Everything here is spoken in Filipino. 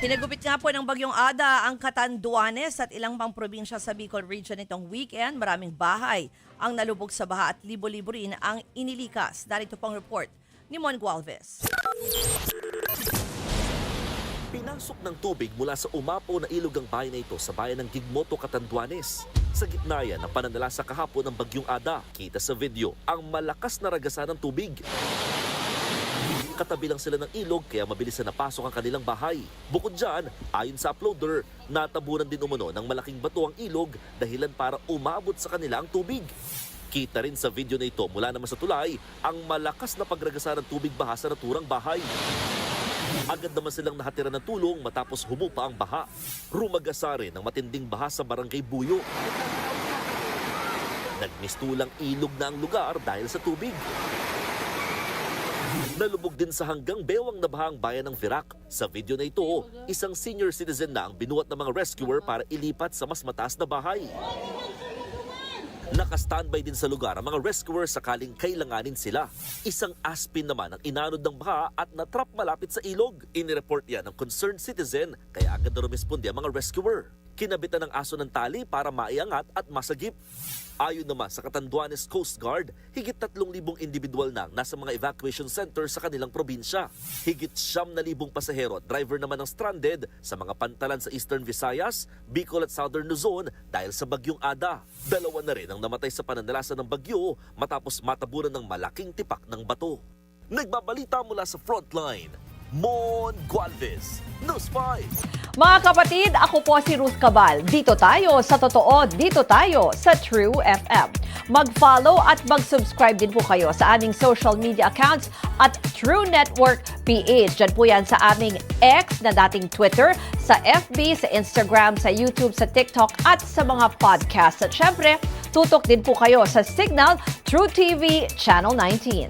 Hinagupit nga po ng Bagyong Ada ang Catanduanes at ilang pang probinsya sa Bicol Region itong weekend. Maraming bahay ang nalubog sa baha at libo-libo rin ang inilikas. Narito pang report ni Mon Gualvez. Pinasok ng tubig mula sa umapaw na ilog ang bayan na ito sa bayan ng Gigmoto, Catanduanes. Sa gitna yan ng pananalasa kahapon ng Bagyong Ada, kita sa video ang malakas na ragasan ng tubig. Katabi lang sila ng ilog kaya mabilis na napasok ang kanilang bahay. Bukod dyan, ayon sa uploader, natabunan din umano ng malaking bato ang ilog dahilan para umabot sa kanila ang tubig. Kita rin sa video na ito mula naman sa tulay ang malakas na pagragasa ng tubig baha sa naturang bahay. Agad naman silang nahatira ng tulong matapos humupa ang baha. Rumagasa rin ang matinding baha sa Barangay Buyo. Nagmistulang ilog na ang lugar dahil sa tubig. Nalubog din sa hanggang bewang na bahang bayan ng Virac. Sa video na ito, isang senior citizen na ang binuhat ng mga rescuer para ilipat sa mas mataas na bahay. Naka-standby din sa lugar ang mga rescuer sakaling kailanganin sila. Isang aspin naman ang inanod ng baha at natrap malapit sa ilog. Inireport yan ng concerned citizen kaya agad na rumisponde ang mga rescuer. Kinabitan ng aso ng tali para maiangat at masagip. Ayon naman sa Catanduanes Coast Guard, higit 3,000 individual na nasa mga evacuation center sa kanilang probinsya. Higit 9,000 pasahero at driver naman ang stranded sa mga pantalan sa Eastern Visayas, Bicol at Southern Luzon dahil sa Bagyong Ada. 2 na rin ang namatay sa pananalasa ng bagyo matapos matabunan ng malaking tipak ng bato. Nagbabalita mula sa frontline, Mon Gualvez, News 5. Mga kapatid, ako po si Ruth Cabal. Dito tayo sa totoo, dito tayo sa True FM. Mag-follow at mag-subscribe din po kayo sa aming social media accounts at True Network PH. Diyan po yan sa aming X na dating Twitter, sa FB, sa Instagram, sa YouTube, sa TikTok at sa mga podcast. At syempre, tutok din po kayo sa Signal True TV Channel 19.